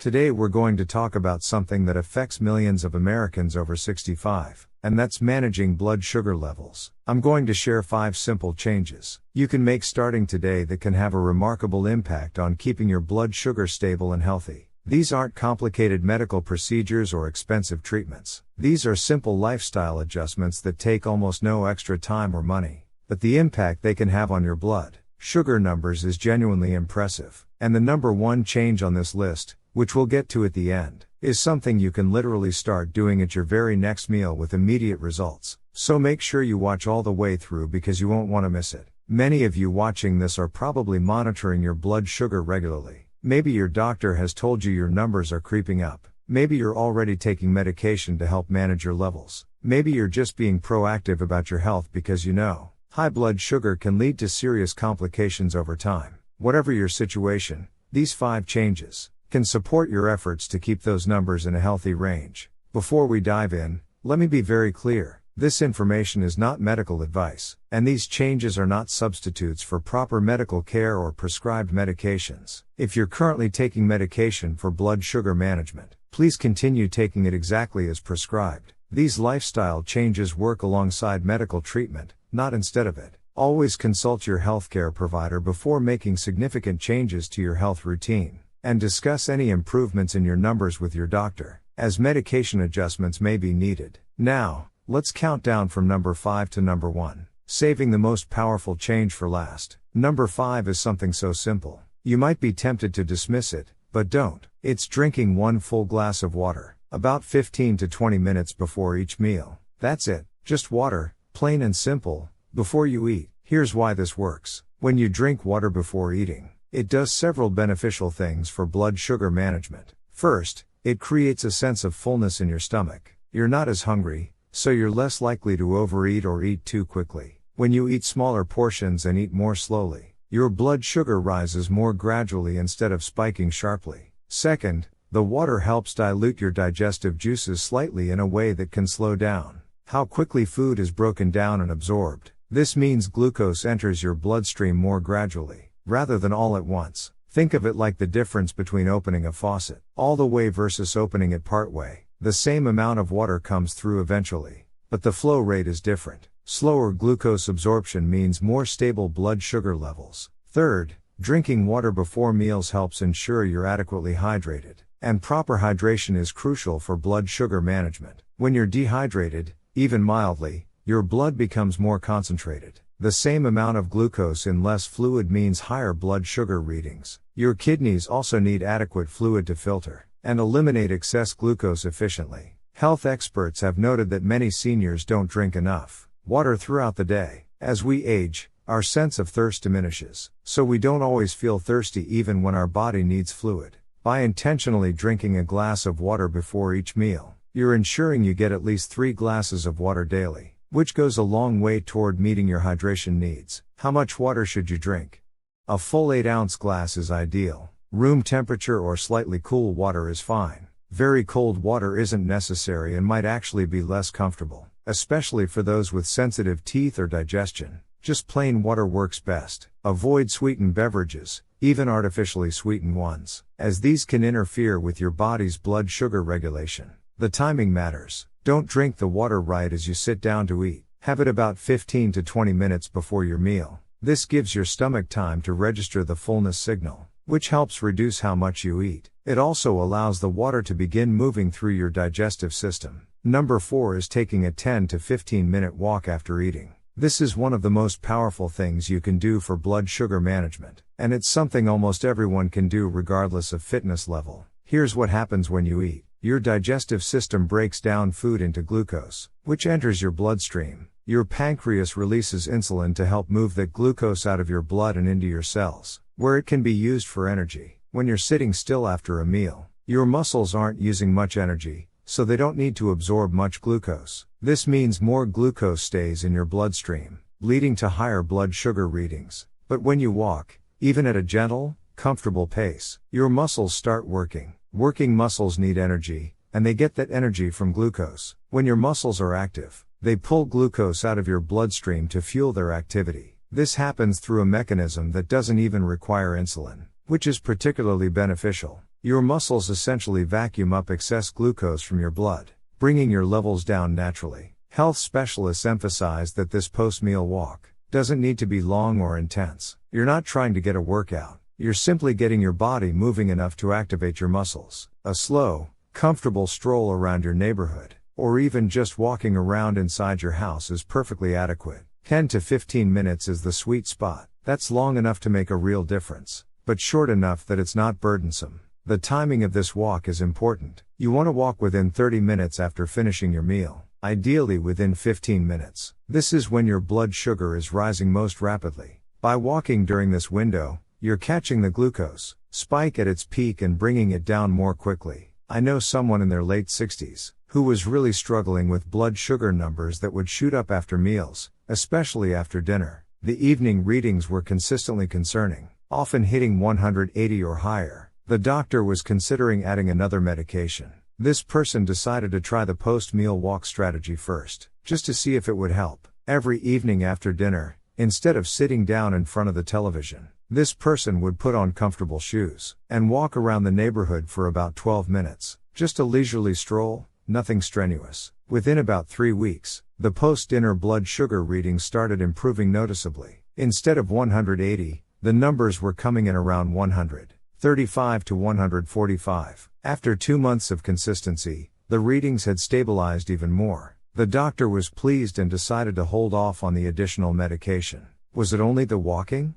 Today we're going to talk about something that affects millions of Americans over 65, and that's managing blood sugar levels. I'm going to share 5 simple changes you can make starting today that can have a remarkable impact on keeping your blood sugar stable and healthy. These aren't complicated medical procedures or expensive treatments. These are simple lifestyle adjustments that take almost no extra time or money. But the impact they can have on your blood sugar numbers is genuinely impressive. And the number 1 change on this list, which we'll get to at the end, is something you can literally start doing at your very next meal with immediate results. So make sure you watch all the way through because you won't want to miss it. Many of you watching this are probably monitoring your blood sugar regularly. Maybe your doctor has told you your numbers are creeping up. Maybe you're already taking medication to help manage your levels. Maybe you're just being proactive about your health because you know high blood sugar can lead to serious complications over time. Whatever your situation, these 5 changes can support your efforts to keep those numbers in a healthy range. Before we dive in, let me be very clear. This information is not medical advice, and these changes are not substitutes for proper medical care or prescribed medications. If you're currently taking medication for blood sugar management, please continue taking it exactly as prescribed. These lifestyle changes work alongside medical treatment, not instead of it. Always consult your healthcare provider before making significant changes to your health routine, and discuss any improvements in your numbers with your doctor, as medication adjustments may be needed. Now, let's count down from number 5 to number 1, saving the most powerful change for last. Number 5 is something so simple. You might be tempted to dismiss it, but don't. It's drinking 1 full glass of water, about 15 to 20 minutes before each meal. That's it, just water, plain and simple, before you eat. Here's why this works. When you drink water before eating, it does several beneficial things for blood sugar management. First, it creates a sense of fullness in your stomach. You're not as hungry, so you're less likely to overeat or eat too quickly. When you eat smaller portions and eat more slowly, your blood sugar rises more gradually instead of spiking sharply. Second, the water helps dilute your digestive juices slightly in a way that can slow down how quickly food is broken down and absorbed. This means glucose enters your bloodstream more gradually, rather than all at once. Think of it like the difference between opening a faucet all the way versus opening it part way. The same amount of water comes through eventually, but the flow rate is different. Slower glucose absorption means more stable blood sugar levels. Third, drinking water before meals helps ensure you're adequately hydrated, and proper hydration is crucial for blood sugar management. When you're dehydrated, even mildly, your blood becomes more concentrated. The same amount of glucose in less fluid means higher blood sugar readings. Your kidneys also need adequate fluid to filter and eliminate excess glucose efficiently. Health experts have noted that many seniors don't drink enough water throughout the day. As we age, our sense of thirst diminishes, so we don't always feel thirsty even when our body needs fluid. By intentionally drinking a glass of water before each meal, you're ensuring you get at least 3 glasses of water daily, which goes a long way toward meeting your hydration needs. How much water should you drink? A full 8-ounce glass is ideal. Room temperature or slightly cool water is fine. Very cold water isn't necessary and might actually be less comfortable, especially for those with sensitive teeth or digestion. Just plain water works best. Avoid sweetened beverages, even artificially sweetened ones, as these can interfere with your body's blood sugar regulation. The timing matters. Don't drink the water right as you sit down to eat. Have it about 15 to 20 minutes before your meal. This gives your stomach time to register the fullness signal, which helps reduce how much you eat. It also allows the water to begin moving through your digestive system. Number 4 is taking a 10 to 15 minute walk after eating. This is one of the most powerful things you can do for blood sugar management, and it's something almost everyone can do regardless of fitness level. Here's what happens when you eat. Your digestive system breaks down food into glucose, which enters your bloodstream. Your pancreas releases insulin to help move that glucose out of your blood and into your cells, where it can be used for energy. When you're sitting still after a meal, your muscles aren't using much energy, so they don't need to absorb much glucose. This means more glucose stays in your bloodstream, leading to higher blood sugar readings. But when you walk, even at a gentle, comfortable pace, your muscles start working. Working muscles need energy, and they get that energy from glucose. When your muscles are active, they pull glucose out of your bloodstream to fuel their activity. This happens through a mechanism that doesn't even require insulin, which is particularly beneficial. Your muscles essentially vacuum up excess glucose from your blood, bringing your levels down naturally. Health specialists emphasize that this post-meal walk doesn't need to be long or intense. You're not trying to get a workout. You're simply getting your body moving enough to activate your muscles. A slow, comfortable stroll around your neighborhood, or even just walking around inside your house is perfectly adequate. 10 to 15 minutes is the sweet spot. That's long enough to make a real difference, but short enough that it's not burdensome. The timing of this walk is important. You want to walk within 30 minutes after finishing your meal, ideally within 15 minutes. This is when your blood sugar is rising most rapidly. By walking during this window, you're catching the glucose spike at its peak and bringing it down more quickly. I know someone in their late 60s who was really struggling with blood sugar numbers that would shoot up after meals, especially after dinner. The evening readings were consistently concerning, often hitting 180 or higher. The doctor was considering adding another medication. This person decided to try the post-meal walk strategy first, just to see if it would help. Every evening after dinner, instead of sitting down in front of the television, this person would put on comfortable shoes and walk around the neighborhood for about 12 minutes. Just a leisurely stroll, nothing strenuous. Within about 3 weeks, the post-dinner blood sugar readings started improving noticeably. Instead of 180, the numbers were coming in around 135 to 145. After 2 months of consistency, the readings had stabilized even more. The doctor was pleased and decided to hold off on the additional medication. Was it only the walking?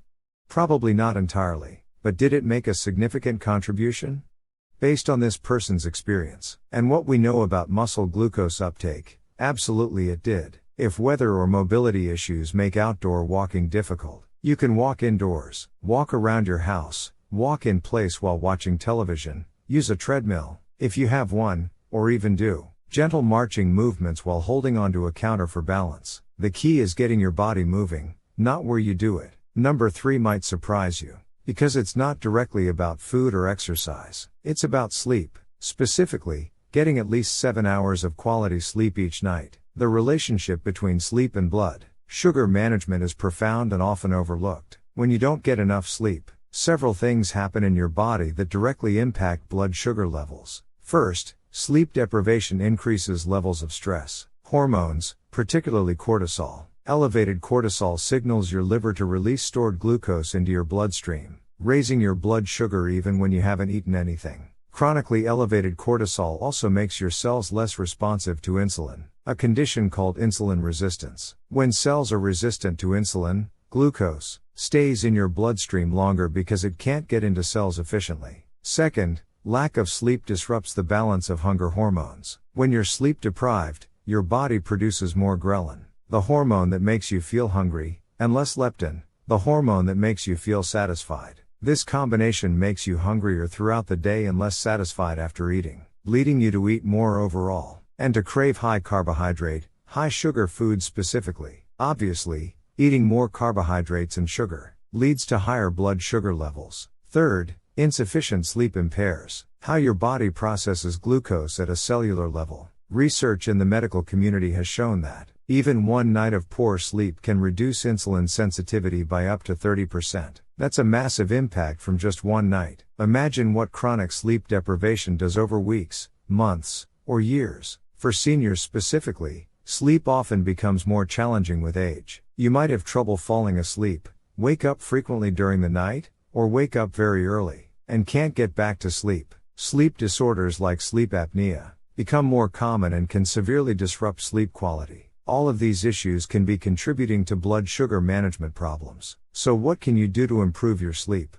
Probably not entirely, but did it make a significant contribution? Based on this person's experience, and what we know about muscle glucose uptake, absolutely it did. If weather or mobility issues make outdoor walking difficult, you can walk indoors, walk around your house, walk in place while watching television, use a treadmill, if you have one, or even do gentle marching movements while holding onto a counter for balance. The key is getting your body moving, not where you do it. Number 3 might surprise you, because it's not directly about food or exercise. It's about sleep. Specifically, getting at least 7 hours of quality sleep each night. The relationship between sleep and blood sugar management is profound and often overlooked. When you don't get enough sleep, several things happen in your body that directly impact blood sugar levels. First, sleep deprivation increases levels of stress hormones, particularly cortisol. Elevated cortisol signals your liver to release stored glucose into your bloodstream, raising your blood sugar even when you haven't eaten anything. Chronically elevated cortisol also makes your cells less responsive to insulin, a condition called insulin resistance. When cells are resistant to insulin, glucose stays in your bloodstream longer because it can't get into cells efficiently. Second, lack of sleep disrupts the balance of hunger hormones. When you're sleep deprived, your body produces more ghrelin, the hormone that makes you feel hungry, and less leptin, the hormone that makes you feel satisfied. This combination makes you hungrier throughout the day and less satisfied after eating, leading you to eat more overall, and to crave high carbohydrate, high sugar foods specifically. Obviously, eating more carbohydrates and sugar leads to higher blood sugar levels. Third, insufficient sleep impairs how your body processes glucose at a cellular level. Research in the medical community has shown that even one night of poor sleep can reduce insulin sensitivity by up to 30%. That's a massive impact from just one night. Imagine what chronic sleep deprivation does over weeks, months, or years. For seniors specifically, sleep often becomes more challenging with age. You might have trouble falling asleep, wake up frequently during the night, or wake up very early, and can't get back to sleep. Sleep disorders like sleep apnea become more common and can severely disrupt sleep quality. All of these issues can be contributing to blood sugar management problems. So what can you do to improve your sleep?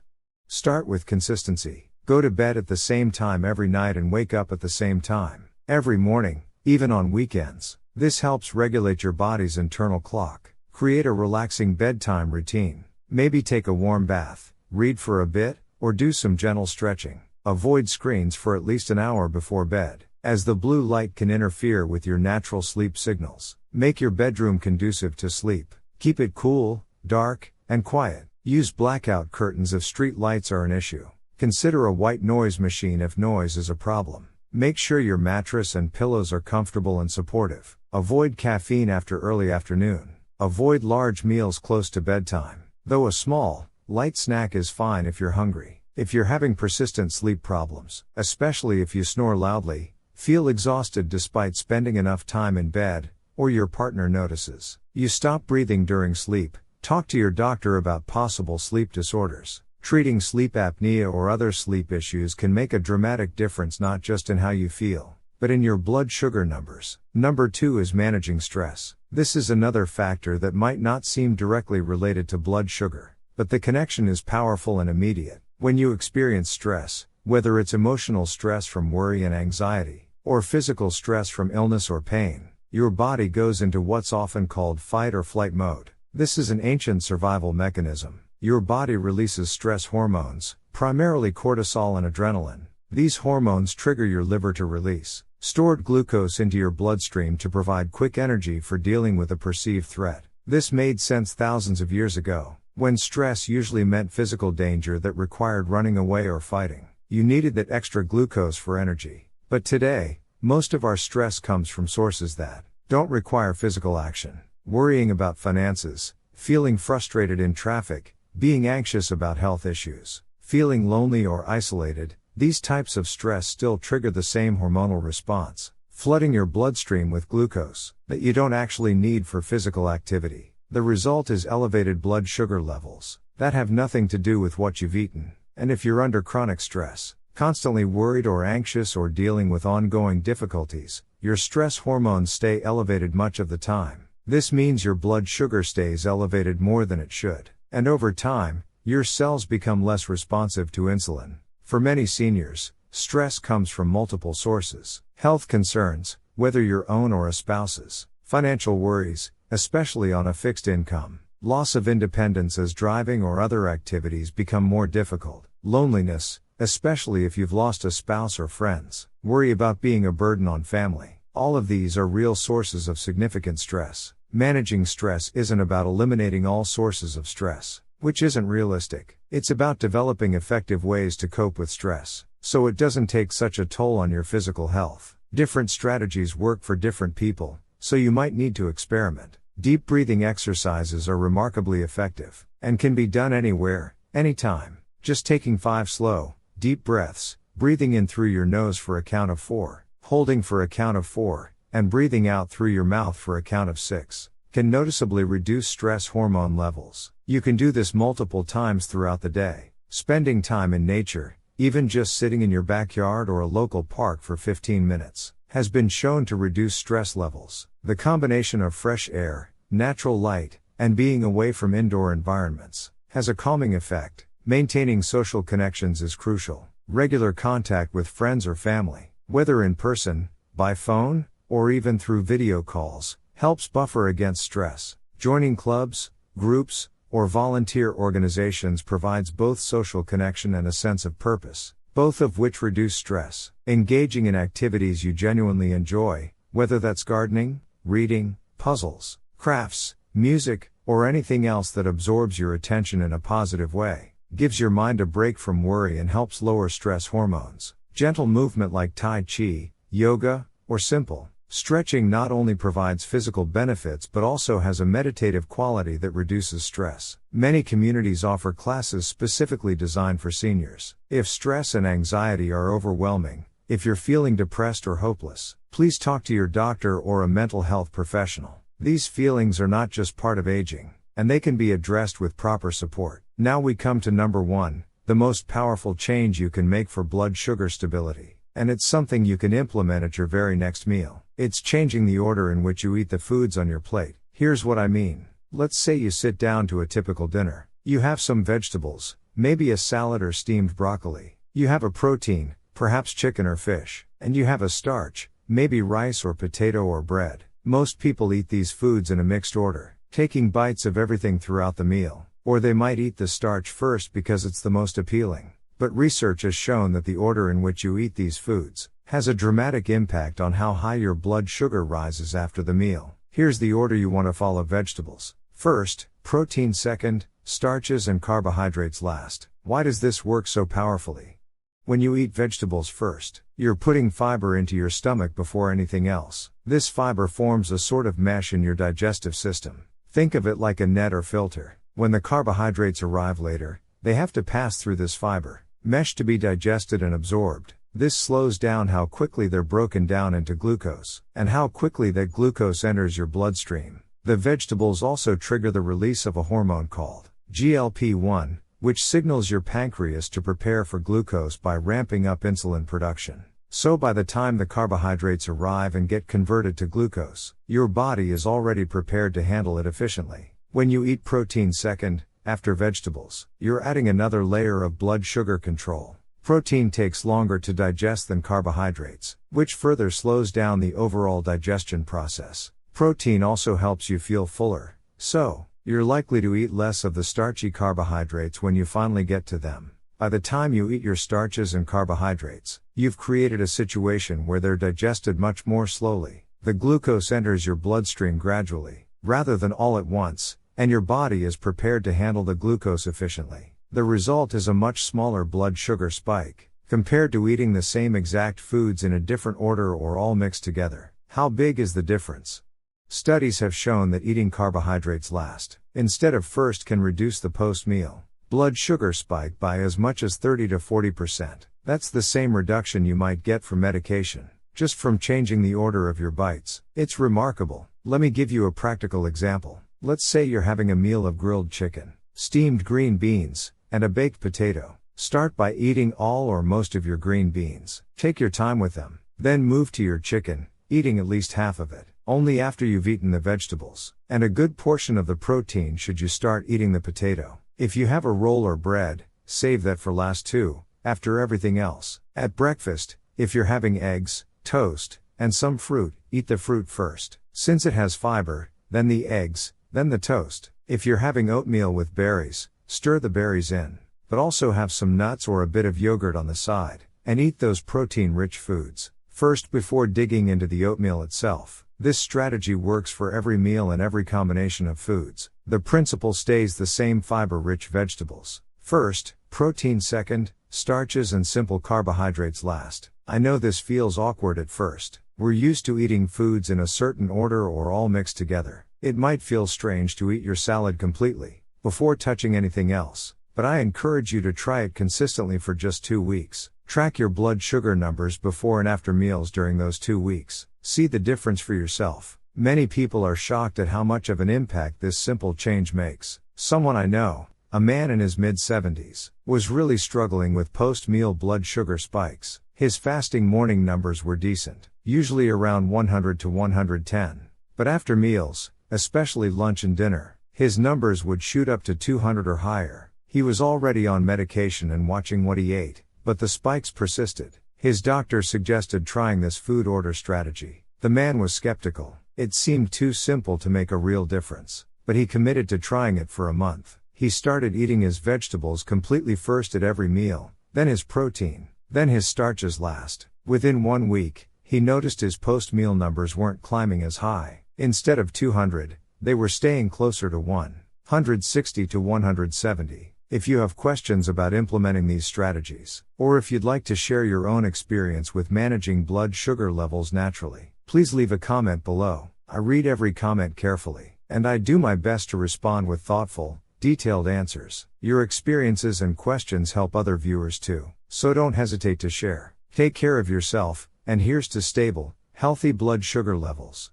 Start with consistency. Go to bed at the same time every night and wake up at the same time every morning, even on weekends. This helps regulate your body's internal clock. Create a relaxing bedtime routine. Maybe take a warm bath, read for a bit, or do some gentle stretching. Avoid screens for at least an hour before bed, as the blue light can interfere with your natural sleep signals. Make your bedroom conducive to sleep. Keep it cool, dark, and quiet. Use blackout curtains if street lights are an issue. Consider a white noise machine if noise is a problem. Make sure your mattress and pillows are comfortable and supportive. Avoid caffeine after early afternoon. Avoid large meals close to bedtime, though a small, light snack is fine if you're hungry. If you're having persistent sleep problems, especially if you snore loudly, feel exhausted despite spending enough time in bed, or your partner notices you stop breathing during sleep, talk to your doctor about possible sleep disorders. Treating sleep apnea or other sleep issues can make a dramatic difference not just in how you feel, but in your blood sugar numbers. Number 2 is managing stress. This is another factor that might not seem directly related to blood sugar, but the connection is powerful and immediate. When you experience stress, whether it's emotional stress from worry and anxiety, or physical stress from illness or pain, your body goes into what's often called fight or flight mode. This is an ancient survival mechanism. Your body releases stress hormones, primarily cortisol and adrenaline. These hormones trigger your liver to release stored glucose into your bloodstream to provide quick energy for dealing with a perceived threat. This made sense thousands of years ago, when stress usually meant physical danger that required running away or fighting. You needed that extra glucose for energy. But today, most of our stress comes from sources that don't require physical action. Worrying about finances, feeling frustrated in traffic, being anxious about health issues, feeling lonely or isolated, these types of stress still trigger the same hormonal response, flooding your bloodstream with glucose that you don't actually need for physical activity. The result is elevated blood sugar levels that have nothing to do with what you've eaten. And if you're under chronic stress, constantly worried or anxious or dealing with ongoing difficulties, your stress hormones stay elevated much of the time. This means your blood sugar stays elevated more than it should. And over time, your cells become less responsive to insulin. For many seniors, stress comes from multiple sources. Health concerns, whether your own or a spouse's. Financial worries, especially on a fixed income. Loss of independence as driving or other activities become more difficult. Loneliness, especially if you've lost a spouse or friends. Worry about being a burden on family. All of these are real sources of significant stress. Managing stress isn't about eliminating all sources of stress, which isn't realistic. It's about developing effective ways to cope with stress, so it doesn't take such a toll on your physical health. Different strategies work for different people, so you might need to experiment. Deep breathing exercises are remarkably effective, and can be done anywhere, anytime. Just taking 5 slow, deep breaths, breathing in through your nose for a count of 4, holding for a count of 4, and breathing out through your mouth for a count of 6, can noticeably reduce stress hormone levels. You can do this multiple times throughout the day. Spending time in nature, even just sitting in your backyard or a local park for 15 minutes, has been shown to reduce stress levels. The combination of fresh air, natural light, and being away from indoor environments has a calming effect. Maintaining social connections is crucial. Regular contact with friends or family, whether in person, by phone, or even through video calls, helps buffer against stress. Joining clubs, groups, or volunteer organizations provides both social connection and a sense of purpose, both of which reduce stress. Engaging in activities you genuinely enjoy, whether that's gardening, reading, puzzles, crafts, music, or anything else that absorbs your attention in a positive way, gives your mind a break from worry and helps lower stress hormones. Gentle movement like Tai Chi, yoga, or simple stretching not only provides physical benefits but also has a meditative quality that reduces stress. Many communities offer classes specifically designed for seniors. If stress and anxiety are overwhelming, if you're feeling depressed or hopeless, please talk to your doctor or a mental health professional. These feelings are not just part of aging, and they can be addressed with proper support. Now we come to number 1, the most powerful change you can make for blood sugar stability. And it's something you can implement at your very next meal. It's changing the order in which you eat the foods on your plate. Here's what I mean. Let's say you sit down to a typical dinner. You have some vegetables, maybe a salad or steamed broccoli. You have a protein, perhaps chicken or fish. And you have a starch, maybe rice or potato or bread. Most people eat these foods in a mixed order, taking bites of everything throughout the meal. Or they might eat the starch first because it's the most appealing. But research has shown that the order in which you eat these foods has a dramatic impact on how high your blood sugar rises after the meal. Here's the order you want to follow: vegetables first, protein second, starches and carbohydrates last. Why does this work so powerfully? When you eat vegetables first, you're putting fiber into your stomach before anything else. This fiber forms a sort of mesh in your digestive system. Think of it like a net or filter. When the carbohydrates arrive later, they have to pass through this fiber. mesh to be digested and absorbed. This slows down how quickly they're broken down into glucose, and how quickly that glucose enters your bloodstream. The vegetables also trigger the release of a hormone called GLP-1, which signals your pancreas to prepare for glucose by ramping up insulin production. So by the time the carbohydrates arrive and get converted to glucose, your body is already prepared to handle it efficiently. When you eat protein second, after vegetables, you're adding another layer of blood sugar control. Protein takes longer to digest than carbohydrates, which further slows down the overall digestion process. Protein also helps you feel fuller, so you're likely to eat less of the starchy carbohydrates when you finally get to them. By the time you eat your starches and carbohydrates, you've created a situation where they're digested much more slowly. The glucose enters your bloodstream gradually, rather than all at once, and your body is prepared to handle the glucose efficiently. The result is a much smaller blood sugar spike, compared to eating the same exact foods in a different order or all mixed together. How big is the difference? Studies have shown that eating carbohydrates last, instead of first, can reduce the post-meal blood sugar spike by as much as 30 to 40%. That's the same reduction you might get from medication, just from changing the order of your bites. It's remarkable. Let me give you a practical example. Let's say you're having a meal of grilled chicken, steamed green beans, and a baked potato. Start by eating all or most of your green beans. Take your time with them. Then move to your chicken, eating at least half of it. Only after you've eaten the vegetables, and a good portion of the protein should you start eating the potato. If you have a roll or bread, save that for last too, after everything else. At breakfast, if you're having eggs, toast, and some fruit, eat the fruit first, since it has fiber, then the eggs, then the toast. If you're having oatmeal with berries, stir the berries in, but also have some nuts or a bit of yogurt on the side, and eat those protein-rich foods first before digging into the oatmeal itself. This strategy works for every meal and every combination of foods. The principle stays the same: fiber-rich vegetables first, protein second, starches and simple carbohydrates last. I know this feels awkward at first. We're used to eating foods in a certain order or all mixed together. It might feel strange to eat your salad completely, before touching anything else, but I encourage you to try it consistently for just 2 weeks. Track your blood sugar numbers before and after meals during those 2 weeks. See the difference for yourself. Many people are shocked at how much of an impact this simple change makes. Someone I know, a man in his mid-70s, was really struggling with post-meal blood sugar spikes. His fasting morning numbers were decent, usually around 100 to 110. But after meals, especially lunch and dinner, his numbers would shoot up to 200 or higher. He was already on medication and watching what he ate, but the spikes persisted. His doctor suggested trying this food order strategy. The man was skeptical. It seemed too simple to make a real difference, but he committed to trying it for a month. He started eating his vegetables completely first at every meal, then his protein, then his starches last. Within 1 week, he noticed his post-meal numbers weren't climbing as high. Instead of 200, they were staying closer to 160 to 170. If you have questions about implementing these strategies, or if you'd like to share your own experience with managing blood sugar levels naturally, please leave a comment below. I read every comment carefully, and I do my best to respond with thoughtful, detailed answers. Your experiences and questions help other viewers too, so don't hesitate to share. Take care of yourself, and here's to stable, healthy blood sugar levels.